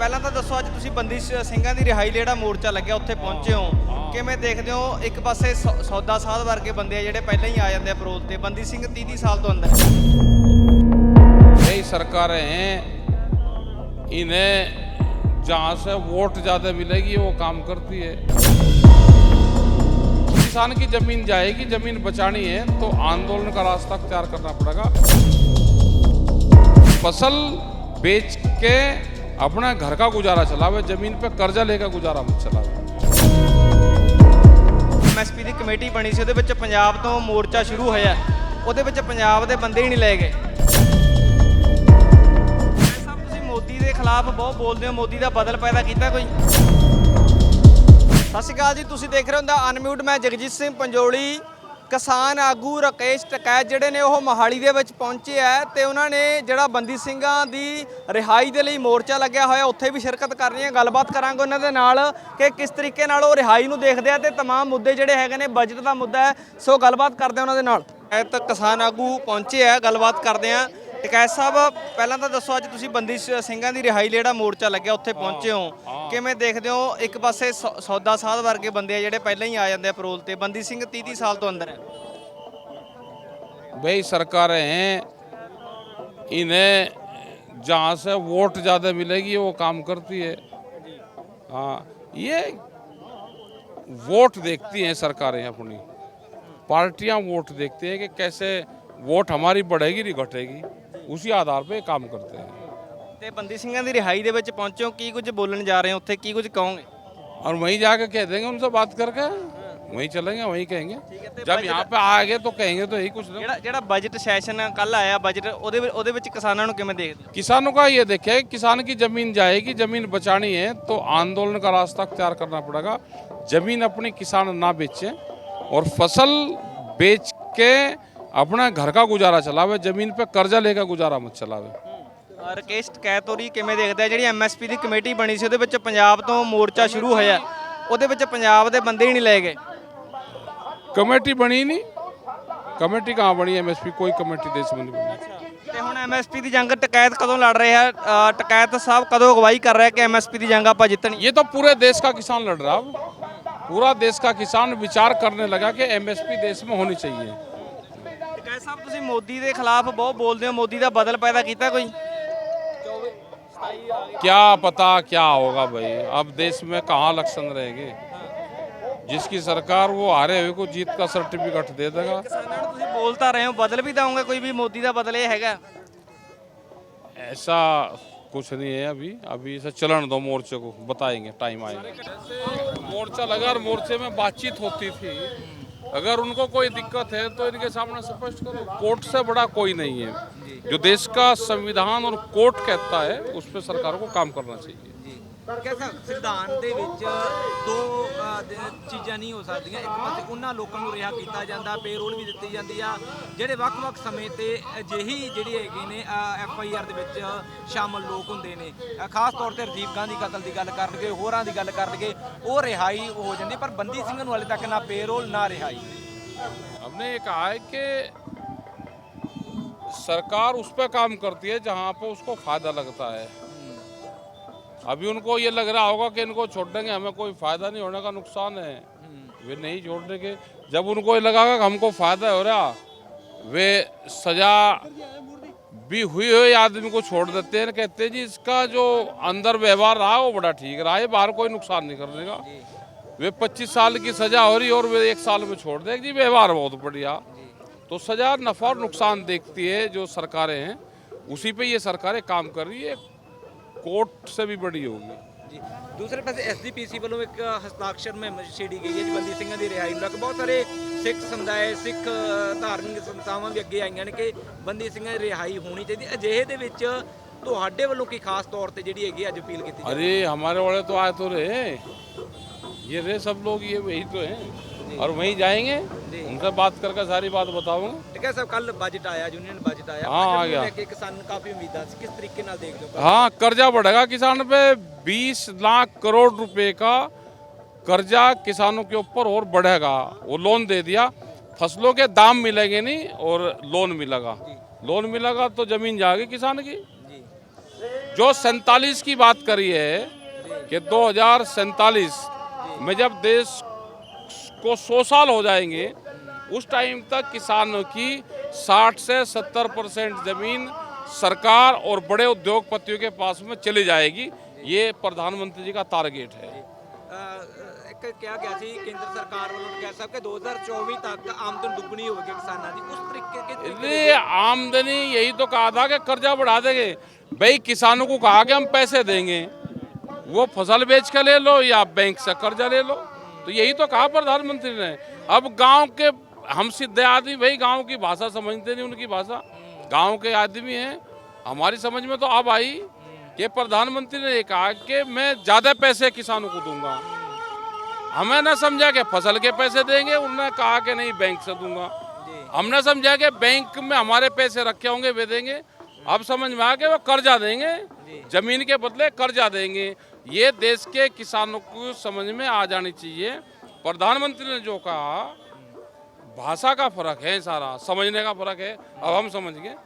ਪਹਿਲਾਂ ਤਾਂ ਦੱਸੋ, ਅੱਜ ਤੁਸੀਂ ਬੰਦੀ ਸਿੰਘਾਂ ਦੀ ਰਿਹਾਈ ਲਈ ਜਿਹੜਾ ਮੋਰਚਾ ਲੱਗਿਆ ਉੱਥੇ ਪਹੁੰਚੇ ਹੋ, ਕਿਵੇਂ ਦੇਖਦੇ ਹੋ? ਇੱਕ ਪਾਸੇ ਸੌਦਾ ਸਾਧ ਵਰਗੇ ਬੰਦੇ ਆ ਜਿਹੜੇ ਪਹਿਲਾਂ ਹੀ ਆ ਜਾਂਦੇ ਆ ਪਰੋਲ ਤੇ, ਬੰਦੀ ਸਿੰਘ 30 ਸਾਲ ਤੋਂ अंदर यही सरकारें हैं, इन्हें जहाँ से वोट ज़्यादा मिलेगी वो काम करती है। किसान की ज़मीन जाएगी, ज़मीन बचानी है तो आंदोलन का रास्ता अख्तियार करना पड़ेगा। फसल बेच के अपना घर का गुजारा चलावे, ज़मीन पे कर्जा लेकर गुजारा मत चलावे। MSP ਦੀ ਕਮੇਟੀ ਬਣੀ ਸੀ, ਉਹਦੇ ਵਿੱਚ ਪੰਜਾਬ ਤੋਂ ਮੋਰਚਾ ਸ਼ੁਰੂ ਹੋਇਆ, ਉਹਦੇ ਵਿੱਚ ਪੰਜਾਬ ਦੇ ਬੰਦੇ ਹੀ ਨਹੀਂ ਲਏ ਗਏ। ਸਾਹਿਬ ਤੁਸੀਂ ਮੋਦੀ ਦੇ ਖਿਲਾਫ ਬਹੁਤ ਬੋਲਦੇ ਹੋ, ਮੋਦੀ ਦਾ ਬਦਲ ਪੈਦਾ ਕੀਤਾ ਕੋਈ? ਸਤਿ ਸ਼੍ਰੀ ਅਕਾਲ ਜੀ, ਤੁਸੀਂ ਦੇਖ ਰਹੇ ਹੋ ਦਾ ਅਨਮਿਊਟ। ਮੈਂ ਜਗਜੀਤ ਸਿੰਘ ਪੰਜੋਲੀ। ਕਿਸਾਨ ਆਗੂ ਰਾਕੇਸ਼ ਟਕੈਤ ਜਿਹੜੇ ਨੇ ਉਹ ਮੋਹਾਲੀ ਦੇ ਵਿੱਚ ਪਹੁੰਚੇ ਆ ਤੇ ਉਹਨਾਂ ਨੇ ਜਿਹੜਾ ਬੰਦੀ ਸਿੰਘਾਂ ਦੀ ਰਿਹਾਈ ਦੇ ਲਈ ਮੋਰਚਾ ਲੱਗਿਆ ਹੋਇਆ ਉੱਥੇ ਵੀ ਸ਼ਿਰਕਤ ਕਰ ਰਹੇ ਆ। ਗੱਲਬਾਤ ਕਰਾਂਗੇ ਉਹਨਾਂ ਦੇ ਨਾਲ ਕਿ ਕਿਸ ਤਰੀਕੇ ਨਾਲ ਉਹ ਰਿਹਾਈ ਨੂੰ ਦੇਖਦੇ ਆ ਤੇ तमाम ਮੁੱਦੇ ਜਿਹੜੇ ਹੈਗੇ ਨੇ, ਬਜਟ ਦਾ ਮੁੱਦਾ ਹੈ, ਸੋ ਗੱਲਬਾਤ ਕਰਦੇ ਆ ਉਹਨਾਂ ਦੇ ਨਾਲ। ਕਿਸਾਨ ਆਗੂ ਪਹੁੰਚੇ ਆ, ਗੱਲਬਾਤ ਕਰਦੇ ਆ। ਟਕੈਤ ਸਾਹਿਬ, ਪਹਿਲਾਂ ਤਾਂ ਦੱਸੋ, ਅੱਜ ਤੁਸੀਂ ਬੰਦੀ ਸਿੰਘਾਂ ਦੀ ਰਿਹਾਈ ਲਈ ਜਿਹੜਾ ਮੋਰਚਾ ਲੱਗਿਆ ਉੱਥੇ ਪਹੁੰਚੇ ਹੋ, ਕਿਵੇਂ ਦੇਖਦੇ ਹੋ? ਇੱਕ ਪਾਸੇ ਸੌਦਾ ਸਾਧ ਵਰਗੇ ਬੰਦੇ ਆ ਜਿਹੜੇ ਪਹਿਲਾਂ ਹੀ ਆ ਜਾਂਦੇ ਆ ਪਰੋਲ ਤੇ, ਬੰਦੀ ਸਿੰਘ 30 ਸਾਲ ਤੋਂ अंदर है। भाई सरकारें हैं, इन्हें जहाँ से वोट ज़्यादा मिलेगी वो काम करती है। हाँ, ये वोट देखती हैं सरकारें, अपनी पार्टियां वोट देखती हैं कि कैसे वोट हमारी बढ़ेगी नहीं घटेगी, उसी आधार पे काम करते हैं। ਤੇ ਬੰਦੀ ਸਿੰਘਾਂ ਦੀ ਰਿਹਾਈ ਦੇ ਵਿੱਚ ਪਹੁੰਚੇ ਹੋ, ਕੀ ਕੁਝ ਬੋਲਣ ਜਾ ਰਹੇ ਹੋ ਉੱਥੇ, ਕੀ ਕੁਝ ਕਹੋਗੇ? और वहीं जाके कह देंगे, उनसे बात करके वहीं चलेंगे, वहीं कहेंगे। जब यहाँ पे आएंगे तो कहेंगे तो यही कुछ नहीं। ਜਿਹੜਾ ਬਜਟ ਸੈਸ਼ਨ ਕੱਲ ਆਇਆ, ਬਜਟ ਉਹਦੇ ਵਿੱਚ ਕਿਸਾਨਾਂ ਨੂੰ ਕਿਵੇਂ ਦੇਖਦੇ ਹੋ? किसानों का ये देखे, किसान की ज़मीन जाएगी, ज़मीन बचानी है तो आंदोलन का रास्ता अख्तियार करना पड़ेगा। ज़मीन अपनी किसान ना बेचे और फसल बेच के अपना घर का गुजारा चलावे, ज़मीन पे कर्जा लेकर गुजारा मत चलावे। ਰਾਕੇਸ਼ ਟਕੈਤ ਹੋਰੀ ਕਿਵੇਂ ਦੇਖਦੇ ਆ? ਜਿਹੜੀ MSP ਦੀ ਕਮੇਟੀ ਬਣੀ ਸੀ, ਉਹਦੇ ਵਿੱਚ ਪੰਜਾਬ ਤੋਂ ਮੋਰਚਾ ਸ਼ੁਰੂ ਹੋਇਆ, ਉਹਦੇ ਵਿੱਚ ਪੰਜਾਬ ਦੇ ਬੰਦੇ ਹੀ ਨਹੀਂ ਲਏ ਗਏ। कमेटी बनी नहीं, कमेटी कहाँ बनी? MSP कोई कमेटी देश में नहीं बनी। ਤੇ ਹੁਣ MSP ਦੀ ਜੰਗ ਟਕੈਤ ਕਦੋਂ ਲੜ ਰਿਹਾ? ਟਕੈਤ ਸਾਹਿਬ ਕਦੋਂ ਅਗਵਾਈ ਕਰ ਰਿਹਾ ਕਿ MSP ਦੀ ਜੰਗ ਆਪਾਂ ਜਿੱਤਣੀ? ये तो पूरे देश का किसान लड़ रहा है। पूरा देश का किसान विचार करने लगा कि MSP देश में होनी चाहिए। ਟਕੈਤ ਸਾਹਿਬ, ਤੁਸੀਂ ਮੋਦੀ ਦੇ ਖਿਲਾਫ ਬਹੁਤ ਬੋਲਦੇ ਹੋ, ਮੋਦੀ ਦਾ ਬਦਲ ਪੈਦਾ ਕੀਤਾ ਕੋਈ? क्या पता क्या होगा भाई, अब देश में कहाँ इलेक्शन रहेंगे। जिसकी सरकार वो हारे हुए को जीत का सर्टिफिकेट दे देगा। ਕਿਸਾਨਾਂ ਨੂੰ ਤੁਸੀਂ ਬੋਲ ਤਾਂ ਰਹੇ ਹੋ, ਬਦਲ ਵੀ ਦਊਂਗੇ ਕੋਈ ਵੀ? ਮੋਦੀ ਦਾ ਬਦਲ ਇਹ ਹੈਗਾ? ऐसा कुछ नहीं है अभी, अभी इसे चलन दो, मोर्चे को बताएंगे, टाइम आएगा। मोर्चा लगा और मोर्चे में बातचीत होती थी, अगर उनको कोई दिक्कत है तो इनके सामने स्पष्ट करो। कोर्ट से बड़ा कोई नहीं है। जो देश का संविधान और कोर्ट कहता है उस पर सरकार को काम करना चाहिए। कैसा संविधान ਦੇ ਵਿੱਚ ਦੋ ਚੀਜ਼ਾਂ ਨਹੀਂ ਹੋ ਸਕਦੀਆਂ। ਇੱਕ ਪਾਸੇ ਉਹਨਾਂ ਲੋਕਾਂ ਨੂੰ ਰਿਹਾ ਕੀਤਾ ਜਾਂਦਾ, ਪੇਰੋਲ ਵੀ ਦਿੱਤੀ ਜਾਂਦੀ ਆ ਜਿਹੜੇ ਵੱਖ-ਵੱਖ ਸਮੇਂ ਤੇ ਅਜਿਹੀ ਜਿਹੜੀ ਹੈਗੇ ਨੇ FIR ਦੇ ਵਿੱਚ ਸ਼ਾਮਲ ਲੋਕ ਹੁੰਦੇ ਨੇ। ਖਾਸ ਤੌਰ ਤੇ ਰਾਜੀਵ ਗਾਂਧੀ ਕਤਲ ਦੀ ਗੱਲ ਕਰਨਗੇ, ਹੋਰਾਂ ਦੀ ਗੱਲ ਕਰਨਗੇ, ਉਹ ਰਿਹਾਈ ਹੋ ਜਾਂਦੀ, ਪਰ ਬੰਦੀ ਸਿੰਘਾਂ ਨੂੰ ਹਾਲੇ ਤੱਕ ਨਾ ਪੇਰੋਲ ਨਾ ਰਿਹਾਈ। हमने ये कहा है कि सरकार उस पर काम करती है जहाँ पर उसको फायदा लगता है। अभी उनको ये लग रहा होगा कि इनको छोड़ देंगे, हमें कोई फायदा नहीं होने का, नुकसान है, वे नहीं छोड़ देंगे। जब उनको ये लगा कि हमको फायदा हो रहा, वे सजा भी हुई हुई आदमी को छोड़ देते हैं, कहते हैं जी इसका जो अंदर व्यवहार रहा वो बड़ा ठीक रहा है, बाहर कोई नुकसान नहीं करने का। वे 25 साल की सजा हो रही और वे 1 साल में छोड़ देंगे जी, व्यवहार बहुत बढ़िया। तो सजा नफा और नुकसान देखती है जो सरकारें हैं, उसी पे ये सरकारें काम कर रही है, कोर्ट से भी बड़ी होगी ਜੀ। ਦੂਸਰੇ ਪਾਸੇ SGPC ਵੱਲੋਂ ਇੱਕ ਹਸਤਾਖਰ ਮੁਹਿੰਮ ਛੇੜੀ ਗਈ ਹੈ ਜੀ ਬੰਦੀ ਸਿੰਘਾਂ ਦੀ ਰਿਹਾਈ ਨੂੰ ਲੈ ਕੇ। ਬਹੁਤ ਸਾਰੇ ਸਿੱਖ ਸਮੁਦਾਇ, ਸਿੱਖ ਧਾਰਮਿਕ ਸੰਸਥਾਵਾਂ ਵੀ ਅੱਗੇ ਆਈਆਂ ਨੇ ਕਿ ਬੰਦੀ ਸਿੰਘਾਂ ਦੀ ਰਿਹਾਈ ਹੋਣੀ ਚਾਹੀਦੀ। ਅਜਿਹੇ ਦੇ ਵਿੱਚ ਤੁਹਾਡੇ ਵੱਲੋਂ ਕੀ ਖਾਸ ਤੌਰ ਤੇ ਜਿਹੜੀ ਹੈਗੀ ਅੱਜ ਅਪੀਲ ਕੀਤੀ? अरे हमारे वाले तो आए तो रहे, ये रहे सब लोग, ये वही तो हैं और वहीं जाएंगे, उनसे बात करके सारी बात बताऊंगा। ਟਿਕਾ ਸਾਹਿਬ, ਕੱਲ ਬਜਟ ਆਇਆ, ਯੂਨੀਅਨ ਬਜਟ ਆਇਆ, हाँ, आ ਬਜਟ ਨੂੰ गया। ਲੈ ਕੇ ਕਿਸਾਨ ਨੂੰ ਕਾਫੀ ਉਮੀਦਾਂ ਸੀ, ਕਿਸ ਤਰੀਕੇ ਨਾਲ ਦੇਖਦੇ ਹੋ? हाँ, कर्जा बढ़ेगा किसान पे, 20 लाख करोड़ रुपए का कर्जा किसानों के ऊपर और बढ़ेगा। वो लोन दे दिया, फसलों के दाम मिलेंगे नहीं और लोन मिलेगा। लोन मिलेगा तो जमीन जाएगी किसान की। जो 47 की बात करी है कि 2047 में जब देश को 100 साल हो जाएंगे, उस टाइम तक किसानों की 60 से 70% जमीन सरकार और बड़े उद्योगपतियों के पास में चली जाएगी। ये प्रधानमंत्री जी का टारगेट है। ਇੱਕ ਕਿਹਾ ਗਿਆ ਸੀ ਕੇਂਦਰ ਸਰਕਾਰ ਵੱਲੋਂ ਕਹਿ ਸਾਹਿਬ ਕਿ 2024 ਤੱਕ ਆਮਦਨ ਦੁੱਗਣੀ ਹੋਵੇਗੀ ਕਿਸਾਨਾਂ ਦੀ, ਉਸ ਤਰੀਕੇ इसलिए आमदनी यही तो कहा था कि कर्जा बढ़ा देंगे। भाई किसानों को कहा कि हम पैसे देंगे, वो फसल बेच कर ले लो या बैंक से कर्जा ले लो, तो यही तो कहा प्रधानमंत्री ने। अब गांव के हम सीधे आदमी भाई गांव की भाषा समझते नहीं, उनकी भाषा गांव के आदमी हैं। हमारी समझ में तो अब आई कि प्रधानमंत्री ने कहा कि मैं ज़्यादा पैसे किसानों को दूंगा। हमें ना समझा कि फसल के पैसे देंगे, उन्होंने कहा कि नहीं बैंक से दूंगा। हमने समझा कि बैंक में हमारे पैसे रखे होंगे वे देंगे। अब समझ में आ गया वो कर्जा देंगे, जमीन के बदले कर्जा देंगे। ये देश के किसानों को समझ में आ जानी चाहिए। प्रधानमंत्री ने जो कहा, भाषा का फर्क है, सारा समझने का फर्क है। अब हम समझ गए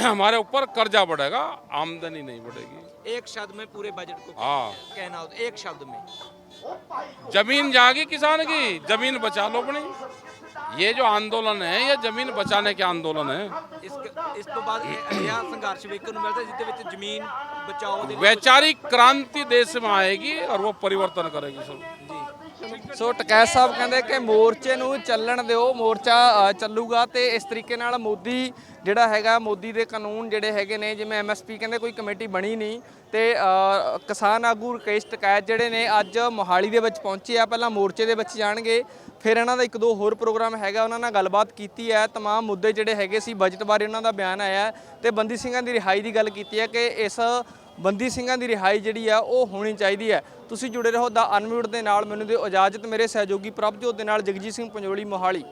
हमारे ऊपर कर्जा बढ़ेगा, आमदनी नहीं बढ़ेगी। एक शब्द में पूरे बजट को हाँ, कहना हो, एक शब्द में जमीन जाएगी किसान की, जमीन बचा लो अपनी। ये जो आंदोलन है ये जमीन बचाने के आंदोलन है। ਇਸ ਤੋਂ ਬਾਅਦ ਇਹ ਸੰਘਰਸ਼ ਵੇਖਣ ਨੂੰ ਮਿਲਦਾ ਜਿੱਦੇ ਵਿੱਚ ਜ਼ਮੀਨ ਬਚਾਓ ਦੇ वैचारिक क्रांति देश में आएगी और वो परिवर्तन करेगी सब। ਸੋ ਟਕੈਤ ਸਾਹਿਬ ਕਹਿੰਦੇ ਕਿ ਮੋਰਚੇ ਨੂੰ ਚੱਲਣ ਦਿਓ, ਮੋਰਚਾ ਚੱਲੂਗਾ ਤੇ ਇਸ ਤਰੀਕੇ ਨਾਲ ਮੋਦੀ ਜਿਹੜਾ ਹੈਗਾ, ਮੋਦੀ ਦੇ ਕਾਨੂੰਨ ਜਿਹੜੇ ਹੈਗੇ ਨੇ, ਜਿਵੇਂ MSP ਕਹਿੰਦੇ ਕੋਈ ਕਮੇਟੀ ਬਣੀ ਨਹੀਂ ਤੇ ਕਿਸਾਨ ਆਗੂ ਰਾਕੇਸ਼ ਟਕੈਤ ਜਿਹੜੇ ਨੇ ਅੱਜ ਮੋਹਾਲੀ ਦੇ ਵਿੱਚ ਪਹੁੰਚੇ ਆ। ਪਹਿਲਾਂ ਮੋਰਚੇ ਦੇ ਵਿੱਚ ਜਾਣਗੇ, ਫਿਰ ਇਹਨਾਂ ਦਾ ਇੱਕ ਦੋ ਹੋਰ ਪ੍ਰੋਗਰਾਮ ਹੈਗਾ, ਉਹਨਾਂ ਨਾਲ ਗੱਲਬਾਤ ਕੀਤੀ ਹੈ। तमाम ਮੁੱਦੇ ਜਿਹੜੇ ਹੈਗੇ ਸੀ, ਬਜਟ ਬਾਰੇ ਉਹਨਾਂ ਦਾ ਬਿਆਨ ਆਇਆ ਤੇ ਬੰਦੀ ਸਿੰਘਾਂ ਦੀ ਰਿਹਾਈ ਦੀ ਗੱਲ ਕੀਤੀ ਹੈ ਕਿ ਇਸ ਬੰਦੀ ਸਿੰਘਾਂ ਦੀ ਰਿਹਾਈ ਜਿਹੜੀ ਆ ਉਹ ਹੋਣੀ ਚਾਹੀਦੀ ਹੈ। ਤੁਸੀਂ ਜੁੜੇ ਰਹੋ ਦਾ ਅਨਮਿਊਟ ਦੇ ਨਾਲ। ਮੈਨੂੰ ਦਿਓ ਇਜਾਜ਼ਤ। ਮੇਰੇ ਸਹਿਯੋਗੀ ਪ੍ਰਭਜੋਤ ਦੇ ਨਾਲ ਜਗਜੀਤ ਸਿੰਘ ਪੰਜੋਲੀ, ਮੋਹਾਲੀ।